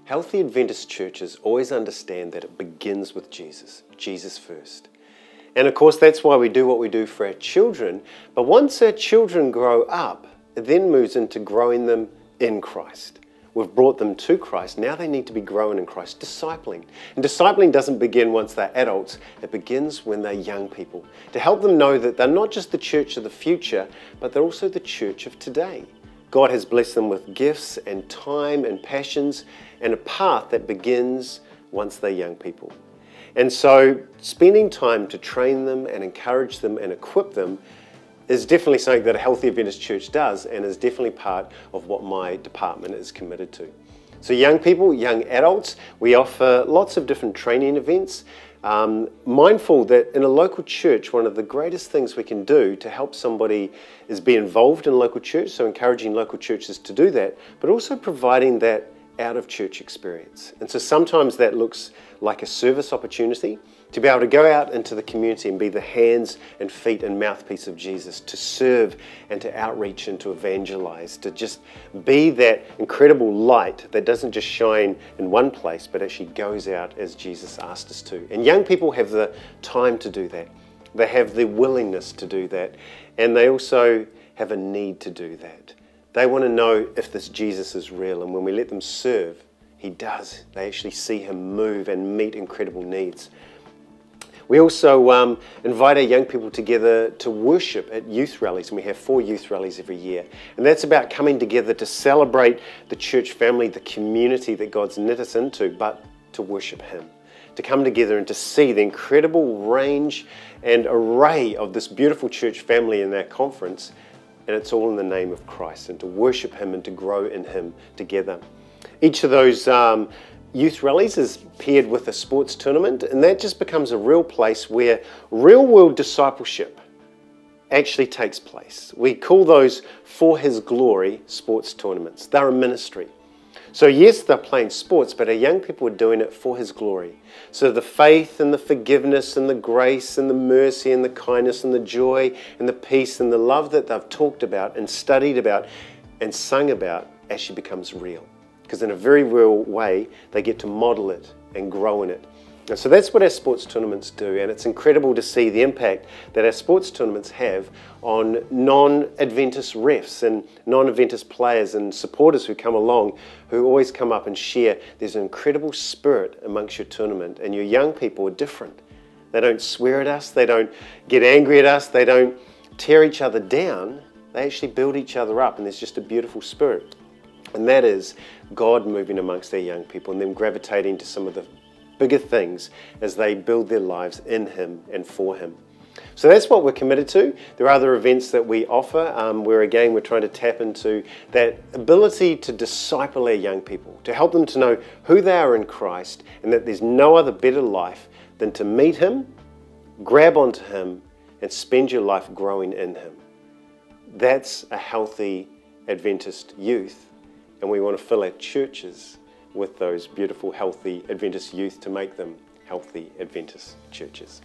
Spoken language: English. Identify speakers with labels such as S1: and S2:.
S1: Healthy Adventist churches always understand that it begins with Jesus, Jesus first. And of course, that's why we do what we do for our children. But once our children grow up, it then moves into growing them in Christ. We've brought them to Christ. Now they need to be growing in Christ, discipling. And discipling doesn't begin once they're adults. It begins when they're young people, to help them know that they're not just the church of the future, but they're also the church of today. God has blessed them with gifts and time and passions and a path that begins once they're young people. And so spending time to train them and encourage them and equip them is definitely something that a Healthy Adventist church does, and is definitely part of what my department is committed to. So young people, young adults, we offer lots of different training events. Mindful that in a local church, one of the greatest things we can do to help somebody is be involved in local church, so encouraging local churches to do that, but also providing that out of church experience. And so sometimes that looks like a service opportunity to be able to go out into the community and be the hands and feet and mouthpiece of Jesus, to serve and to outreach and to evangelize, to just be that incredible light that doesn't just shine in one place, but actually goes out as Jesus asked us to. And young people have the time to do that. They have the willingness to do that. And they also have a need to do that. They want to know if this Jesus is real. And when we let them serve, He does. They actually see Him move and meet incredible needs. We also invite our young people together to worship at youth rallies, and we have 4 youth rallies every year. And that's about coming together to celebrate the church family, the community that God's knit us into, but to worship Him. To come together and to see the incredible range and array of this beautiful church family in that conference, and it's all in the name of Christ, and to worship Him and to grow in Him together. Each of those youth rallies is paired with a sports tournament, and that just becomes a real place where real-world discipleship actually takes place. We call those For His Glory sports tournaments. They're a ministry. So yes, they're playing sports, but our young people are doing it for His glory. So the faith and the forgiveness and the grace and the mercy and the kindness and the joy and the peace and the love that they've talked about and studied about and sung about actually becomes real. Because in a very real way, they get to model it and grow in it. And so that's what our sports tournaments do, and it's incredible to see the impact that our sports tournaments have on non-Adventist refs and non-Adventist players and supporters who come along, who always come up and share. There's an incredible spirit amongst your tournament, and your young people are different. They don't swear at us, they don't get angry at us, they don't tear each other down, they actually build each other up, and there's just a beautiful spirit. And that is God moving amongst their young people and them gravitating to some of the bigger things as they build their lives in Him and for Him. So that's what we're committed to. There are other events that we offer where again we're trying to tap into that ability to disciple our young people, to help them to know who they are in Christ and that there's no other better life than to meet Him, grab onto Him and spend your life growing in Him. That's a healthy Adventist youth. And we want to fill our churches with those beautiful, healthy Adventist youth to make them healthy Adventist churches.